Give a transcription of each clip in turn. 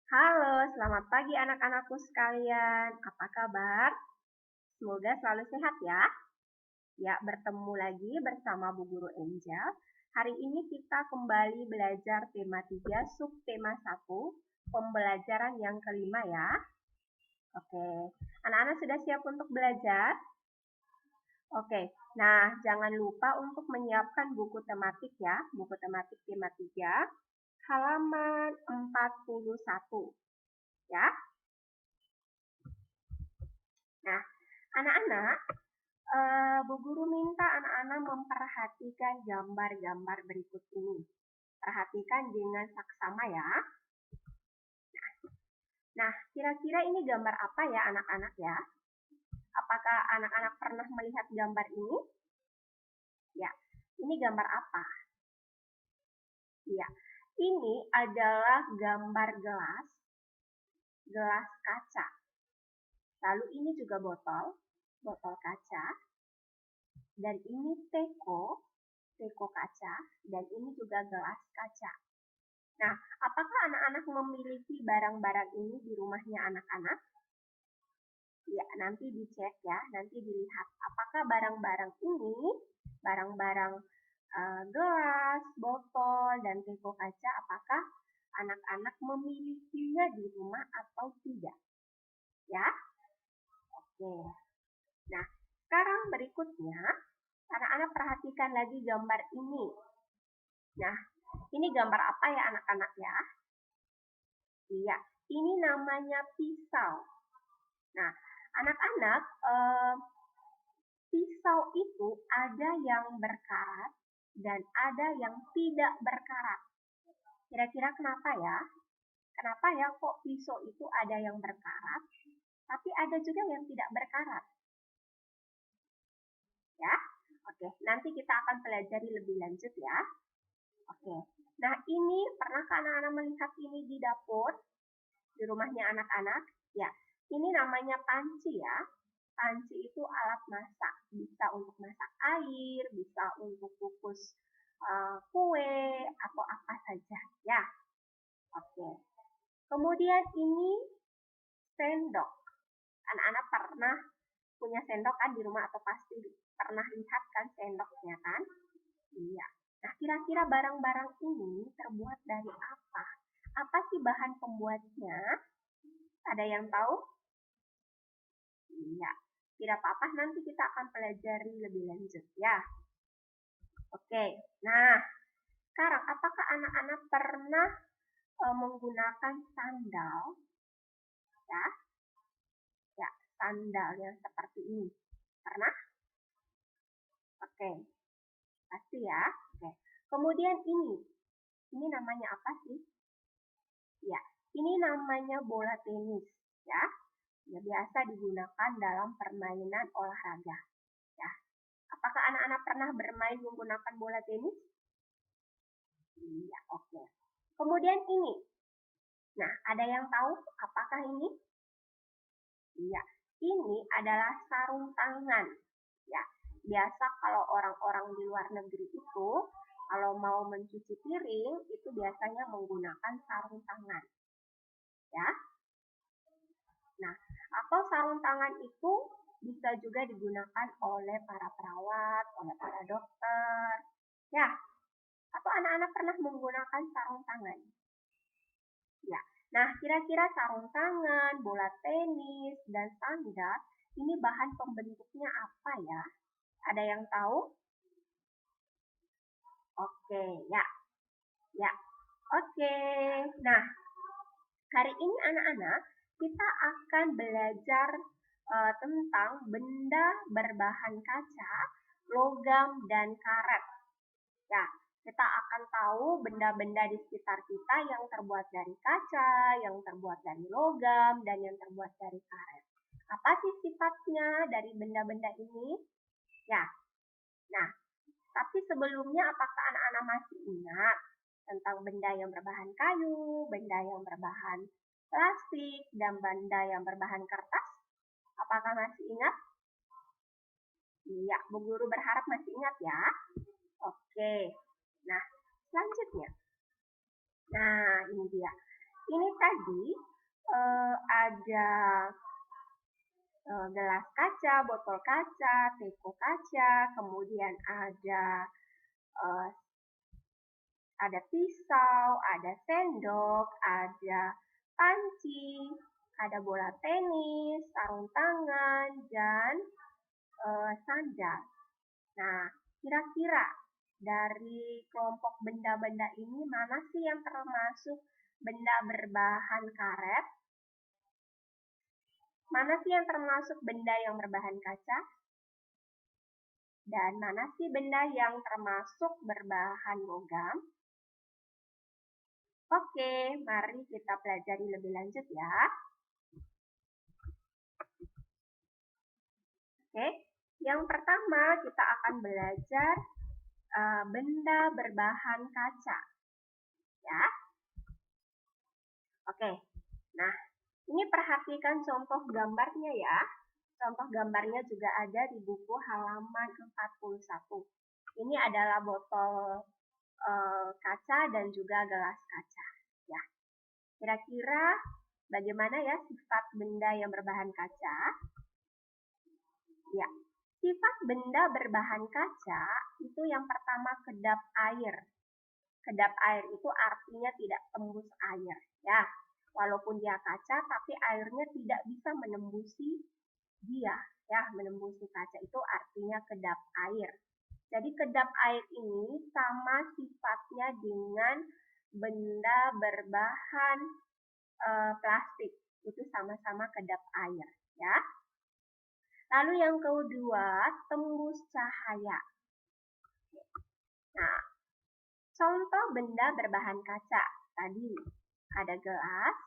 Halo, selamat pagi anak-anakku sekalian. Apa kabar? Semoga selalu sehat ya. Ya, bertemu lagi bersama Bu Guru Angel. Hari ini kita kembali belajar tema 3, subtema 1, pembelajaran yang kelima ya. Oke, anak-anak sudah siap untuk belajar? Oke, nah jangan lupa untuk menyiapkan buku tematik ya. Buku tematik tema 3, halaman 41 ya. Nah, anak-anak, Bu Guru minta anak-anak memperhatikan gambar-gambar berikut ini. Perhatikan dengan saksama ya. Nah, kira-kira ini gambar apa ya anak-anak ya? Apakah anak-anak pernah melihat gambar ini? Ya, ini gambar apa? Ya, ini adalah gambar gelas kaca. Lalu ini juga botol kaca. Dan ini teko kaca. Dan ini juga gelas kaca. Nah, apakah anak-anak memiliki barang-barang ini di rumahnya anak-anak? Ya, nanti dicek ya, nanti dilihat apakah barang-barang ini, barang-barang gelas, botol, dan teko kaca, apakah anak-anak memilikinya di rumah atau tidak? Ya, oke. Nah, sekarang berikutnya, anak-anak perhatikan lagi gambar ini. Nah, ini gambar apa ya anak-anak ya? Iya, ini namanya pisau. Nah, anak-anak, pisau itu ada yang berkarat dan ada yang tidak berkarat. Kira-kira kenapa ya? Kenapa ya kok pisau itu ada yang berkarat, tapi ada juga yang tidak berkarat? Ya, oke. Nanti kita akan pelajari lebih lanjut ya. Oke. Nah, ini pernahkah anak-anak melihat ini di dapur? Di rumahnya anak-anak? Ya, ini namanya panci ya. Panci itu alat masak, bisa untuk masak air, bisa untuk kukus kue atau apa saja ya. Oke. Kemudian ini sendok. Anak-anak pernah punya sendok kan di rumah atau pasti pernah lihat kan sendoknya kan? Iya. Nah, kira-kira barang-barang ini terbuat dari apa? Apa sih bahan pembuatnya? Ada yang tahu? Iya. Tidak apa-apa, nanti kita akan pelajari lebih lanjut ya. Oke, nah sekarang apakah anak-anak pernah menggunakan sandal? Ya, ya sandal yang seperti ini. Pernah? Oke, pasti ya. Oke. Kemudian ini namanya apa sih? Ya, ini namanya bola tenis ya. Ya biasa digunakan dalam permainan olahraga. Ya, apakah anak-anak pernah bermain menggunakan bola tenis? Iya, oke. Kemudian ini. Nah, ada yang tahu apakah ini? Iya, ini adalah sarung tangan. Ya, biasa kalau orang-orang di luar negeri itu, kalau mau mencuci piring, itu biasanya menggunakan sarung tangan. Ya. Nah, atau sarung tangan itu bisa juga digunakan oleh para perawat, oleh para dokter. Ya, atau anak-anak pernah menggunakan sarung tangan. Ya, nah kira-kira sarung tangan, bola tenis, dan sandal ini bahan pembentuknya apa ya? Ada yang tahu? Oke, ya. Ya, oke. Nah, hari ini anak-anak kita akan belajar tentang benda berbahan kaca, logam, dan karet. Ya, kita akan tahu benda-benda di sekitar kita yang terbuat dari kaca, yang terbuat dari logam, dan yang terbuat dari karet. Apa sih sifatnya dari benda-benda ini? Ya, nah, tapi sebelumnya apakah anak-anak masih ingat tentang benda yang berbahan kayu, benda yang berbahan plastik, dan benda yang berbahan kertas? Apakah masih ingat? Iya, Bu Guru berharap masih ingat ya. Oke, nah selanjutnya. Nah, ini dia. Ini tadi ada gelas kaca, botol kaca, teko kaca, kemudian ada pisau, ada sendok, ada panci, ada bola tenis, sarung tangan, dan sandal. Nah, kira-kira dari kelompok benda-benda ini mana sih yang termasuk benda berbahan karet? Mana sih yang termasuk benda yang berbahan kaca? Dan mana sih benda yang termasuk berbahan logam? Oke, mari kita pelajari lebih lanjut ya. Oke, yang pertama kita akan belajar benda berbahan kaca. Ya. Oke, nah ini perhatikan contoh gambarnya ya. Contoh gambarnya juga ada di buku halaman 41. Ini adalah botol kaca dan juga gelas kaca. Ya, kira-kira bagaimana ya sifat benda yang berbahan kaca? Ya, sifat benda berbahan kaca itu yang pertama kedap air. Kedap air itu artinya tidak tembus air. Ya, walaupun dia kaca, tapi airnya tidak bisa menembusi dia. Ya, menembusi kaca itu artinya kedap air. Jadi kedap air ini sama sifatnya dengan benda berbahan plastik. Itu sama-sama kedap air. Ya. Lalu yang kedua, tembus cahaya. Nah, contoh benda berbahan kaca. Tadi ada gelas,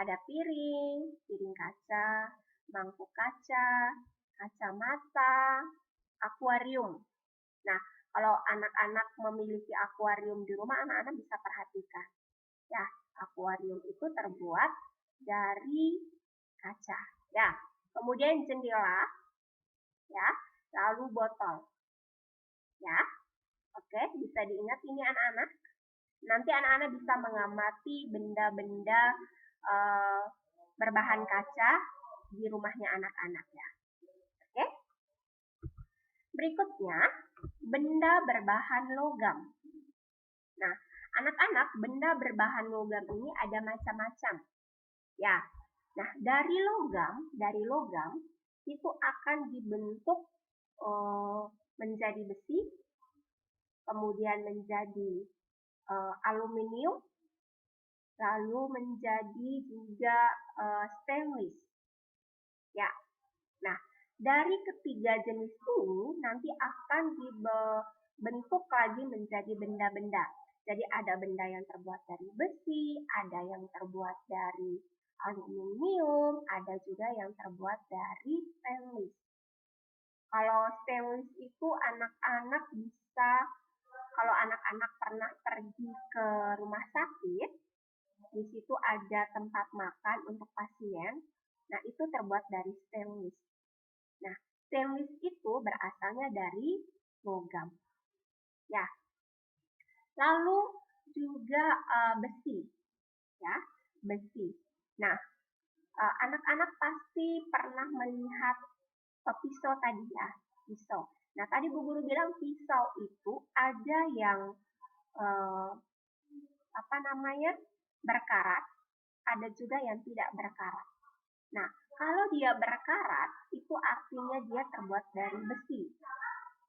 ada piring kaca, mangkuk kaca, kacamata, akuarium. Nah, kalau anak-anak memiliki akuarium di rumah, anak-anak bisa perhatikan. Ya, akuarium itu terbuat dari kaca. Ya, kemudian jendela, ya, lalu botol. Ya, oke, bisa diingat ini anak-anak. Nanti anak-anak bisa mengamati benda-benda berbahan kaca di rumahnya anak-anak ya. Oke. Berikutnya, benda berbahan logam. Nah, anak-anak, benda berbahan logam ini ada macam-macam. Ya. Nah, dari logam itu akan dibentuk menjadi besi, kemudian menjadi aluminium, lalu menjadi juga stainless. Ya. Nah, dari ketiga jenis ini nanti akan dibentuk lagi menjadi benda-benda. Jadi ada benda yang terbuat dari besi, ada yang terbuat dari aluminium, ada juga yang terbuat dari stainless. Kalau stainless itu anak-anak bisa, kalau anak-anak pernah pergi ke rumah sakit, di situ ada tempat makan untuk pasien, nah itu terbuat dari stainless. Nah, stainless itu berasalnya dari logam. Ya. Lalu juga besi. Ya, besi. Nah, anak-anak pasti pernah melihat pisau tadi ya, pisau. Nah, tadi Bu Guru bilang pisau itu ada yang berkarat, ada juga yang tidak berkarat. Nah, kalau dia berkarat, itu artinya dia terbuat dari besi.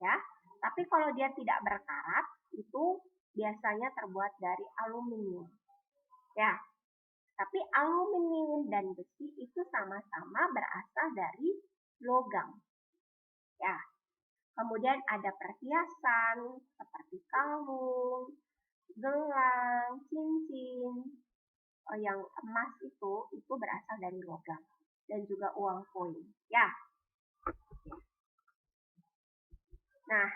Ya, tapi kalau dia tidak berkarat, itu biasanya terbuat dari aluminium. Ya, tapi aluminium dan besi itu sama-sama berasal dari logam. Ya, kemudian ada perhiasan seperti kalung, gelang, cincin, yang emas itu berasal dari logam, dan juga uang koin. Ya. Nah,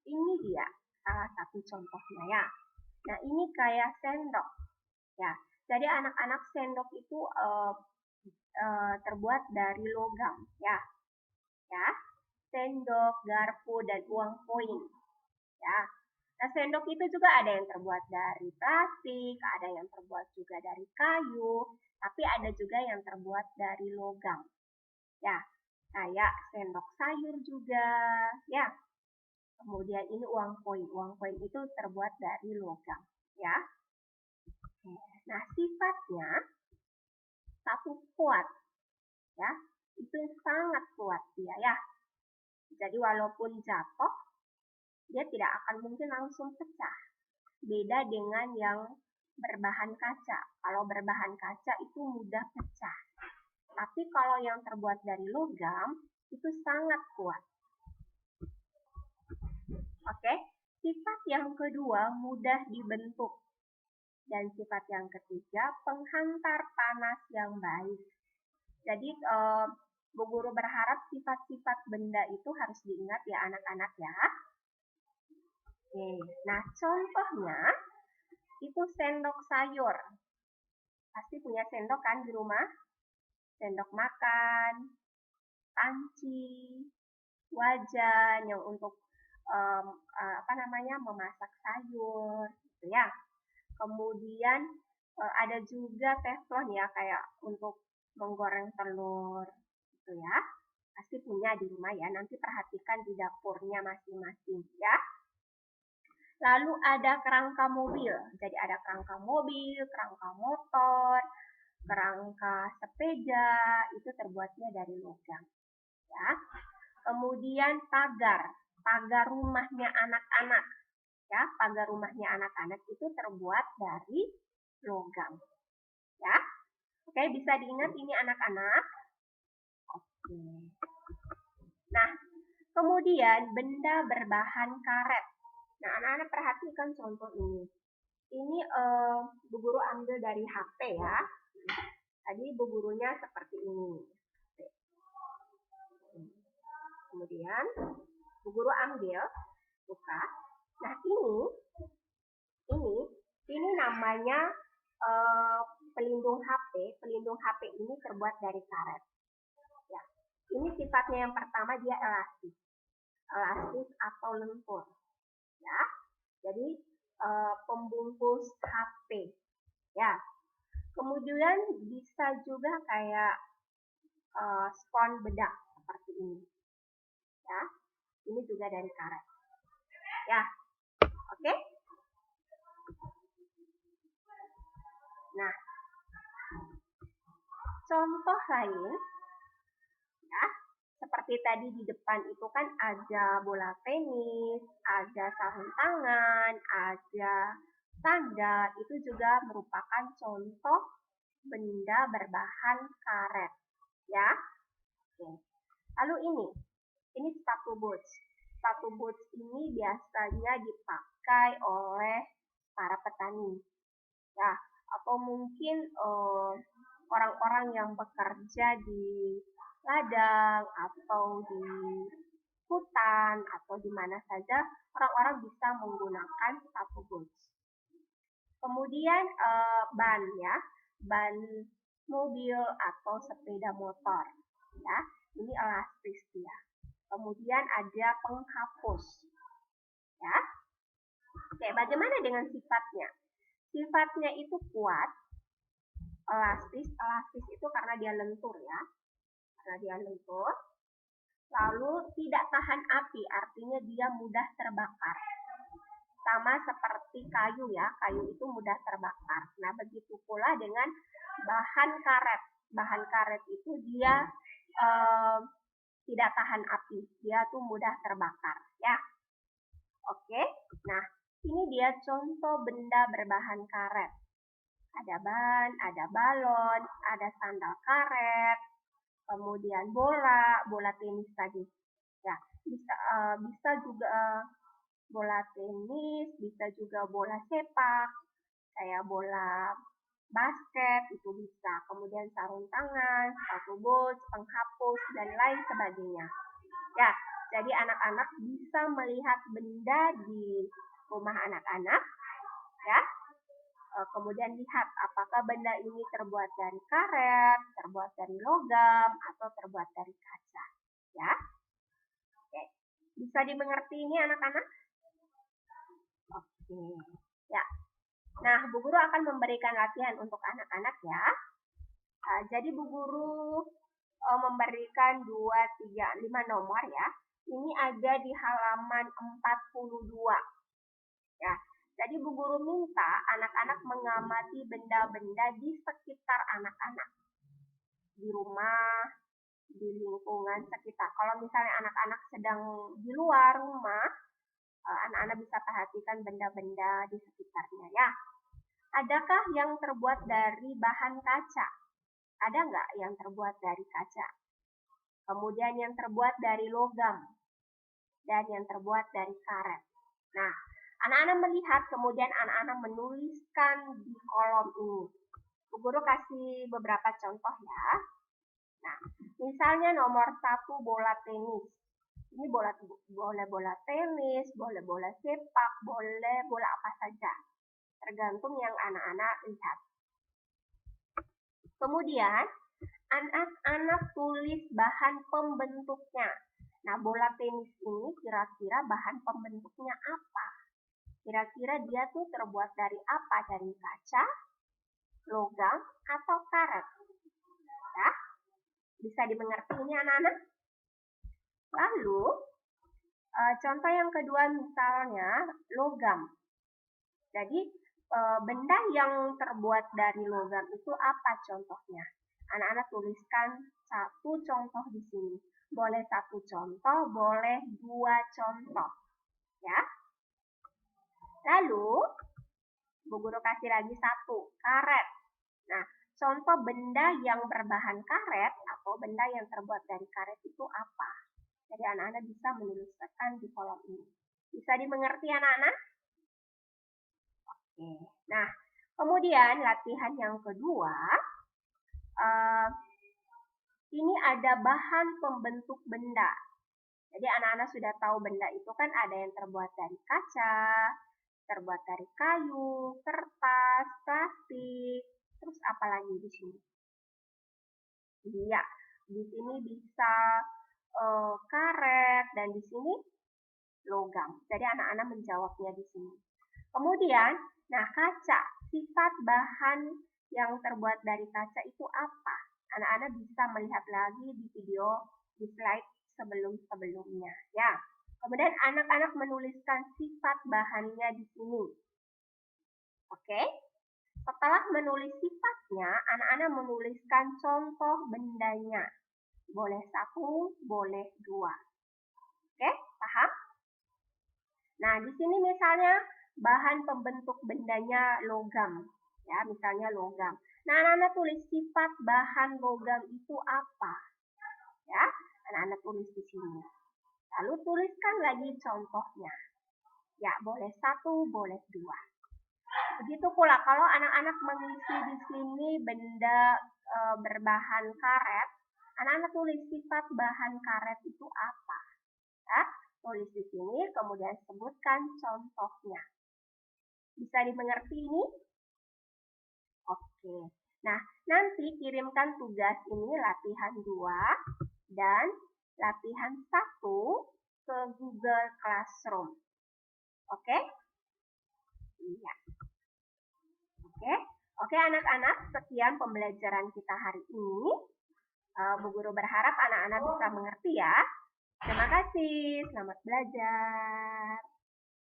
ini dia salah satu contohnya ya. Nah, ini kayak sendok. Ya, jadi anak-anak sendok itu terbuat dari logam. Ya, ya, sendok, garpu, dan uang koin. Ya, Nah, sendok itu juga ada yang terbuat dari plastik, ada yang terbuat juga dari kayu, tapi ada juga yang terbuat dari logam. Ya, kayak sendok sayur juga, ya. Kemudian ini uang koin. Uang koin itu terbuat dari logam, ya. Nah, sifatnya satu kuat, ya. Itu sangat kuat dia, ya. Jadi walaupun jatuh, dia tidak akan mungkin langsung pecah. Beda dengan yang berbahan kaca. Kalau berbahan kaca itu mudah pecah. Tapi kalau yang terbuat dari logam itu sangat kuat. Oke, sifat yang kedua mudah dibentuk. Dan sifat yang ketiga penghantar panas yang baik. Jadi Bu Guru berharap sifat-sifat benda itu harus diingat ya anak-anak ya. Oke, nah contohnya itu sendok sayur. Pasti punya sendok kan di rumah? Sendok makan, panci, wajan yang untuk memasak sayur, gitu ya. Kemudian ada juga teflon ya kayak untuk menggoreng telur, gitu ya. Pasti punya di rumah ya. Nanti perhatikan di dapurnya masing-masing ya. Lalu ada kerangka mobil. Jadi ada kerangka mobil, kerangka motor, kerangka sepeda, itu terbuatnya dari logam. Ya. Kemudian pagar rumahnya anak-anak. Ya, pagar rumahnya anak-anak itu terbuat dari logam. Ya. Oke, bisa diingat ini anak-anak. Oke. Nah, kemudian benda berbahan karet. Nah, anak-anak perhatikan contoh ini. Ini Bu Guru ambil dari HP ya. Tadi Bu Gurunya seperti ini. Kemudian Bu Guru ambil, buka. Nah, ini namanya pelindung HP. Pelindung HP ini terbuat dari karet. Ya. Ini sifatnya yang pertama dia elastis. Elastis atau lentur. Ya. Jadi pembungkus HP. Ya. Kemudian bisa juga kayak spons bedak seperti ini. Ya. Ini juga dari karet. Ya. Oke? Nah, contoh lain ya, seperti tadi di depan itu kan ada bola tenis, ada sarung tangan, ada tanda, itu juga merupakan contoh benda berbahan karet, ya. Oke. Lalu ini sepatu boots. Sepatu boots ini biasanya dipakai oleh para petani, ya, atau mungkin orang-orang yang bekerja di ladang atau di hutan atau di mana saja orang-orang bisa menggunakan sepatu boots. Kemudian ban ya, ban mobil atau sepeda motor ya, ini elastis dia. Kemudian ada penghapus ya. Oke, bagaimana dengan sifatnya? Sifatnya itu kuat, elastis itu karena dia lentur ya. Karena dia lentur. Lalu tidak tahan api, artinya dia mudah terbakar. Sama seperti kayu ya, kayu itu mudah terbakar. Nah, begitu pula dengan bahan karet. Bahan karet itu dia tidak tahan api, dia tuh mudah terbakar ya. Oke, nah ini dia contoh benda berbahan karet. Ada ban, ada balon, ada sandal karet, kemudian bola tenis tadi. Ya, bisa juga bola tenis, bisa juga bola sepak, kayak bola basket itu bisa. Kemudian sarung tangan, sepatu boots, penghapus dan lain sebagainya. Ya, jadi anak-anak bisa melihat benda di rumah anak-anak, ya. Kemudian lihat apakah benda ini terbuat dari karet, terbuat dari logam, atau terbuat dari kaca. Ya, oke. Bisa dimengerti ini anak-anak? Oke. Ya. Nah, Bu Guru akan memberikan latihan untuk anak-anak ya. Jadi Bu Guru memberikan 2, 3, 5 nomor ya. Ini ada di halaman 42. Ya. Jadi Bu Guru minta anak-anak mengamati benda-benda di sekitar anak-anak. Di rumah, di lingkungan sekitar. Kalau misalnya anak-anak sedang di luar rumah, anak-anak bisa perhatikan benda-benda di sekitarnya ya. Adakah yang terbuat dari bahan kaca? Ada nggak yang terbuat dari kaca? Kemudian yang terbuat dari logam dan yang terbuat dari karet. Nah, anak-anak melihat, kemudian anak-anak menuliskan di kolom ini. Bu Guru kasih beberapa contoh ya. Nah, misalnya nomor 1 bola tenis. Ini boleh bola tenis, boleh bola sepak, boleh bola apa saja. Tergantung yang anak-anak lihat. Kemudian, anak-anak tulis bahan pembentuknya. Nah, bola tenis ini kira-kira bahan pembentuknya apa? Kira-kira dia tuh terbuat dari apa? Dari kaca, logam, atau karet? Ya, bisa dimengerti ini anak-anak? Lalu, contoh yang kedua misalnya logam. Jadi, benda yang terbuat dari logam itu apa contohnya? Anak-anak tuliskan satu contoh di sini. Boleh satu contoh, boleh 2 contoh. Ya. Lalu, Bu Guru kasih lagi satu, karet. Nah, contoh benda yang berbahan karet atau benda yang terbuat dari karet itu apa? Jadi anak-anak bisa menuliskan di kolom ini. Bisa dimengerti anak-anak? Oke. Nah, kemudian latihan yang kedua, ini ada bahan pembentuk benda. Jadi anak-anak sudah tahu benda itu kan ada yang terbuat dari kaca, terbuat dari kayu, kertas, plastik, terus apa lagi di sini? Iya, di sini bisa karet dan di sini logam. Jadi anak-anak menjawabnya di sini. Kemudian, nah kaca, sifat bahan yang terbuat dari kaca itu apa? Anak-anak bisa melihat lagi di video di slide sebelum-sebelumnya ya. Kemudian anak-anak menuliskan sifat bahannya di sini. Oke? Setelah menulis sifatnya, anak-anak menuliskan contoh bendanya. Boleh 1, boleh 2. Oke? Paham? Nah, di sini misalnya bahan pembentuk bendanya logam. Ya, misalnya logam. Nah, anak-anak tulis sifat bahan logam itu apa? Ya, anak-anak tulis di sini. Lalu tuliskan lagi contohnya. Ya, boleh 1, boleh 2. Begitu pula kalau anak-anak mengisi di sini benda berbahan karet, anak-anak tulis sifat bahan karet itu apa? Ya, tulis di sini, kemudian sebutkan contohnya. Bisa dimengerti ini? Oke. Nah, nanti kirimkan tugas ini latihan 2 dan latihan 1 ke Google Classroom. Oke? Iya. Oke anak-anak, sekian pembelajaran kita hari ini. Bu Guru berharap anak-anak bisa mengerti ya. Terima kasih, selamat belajar.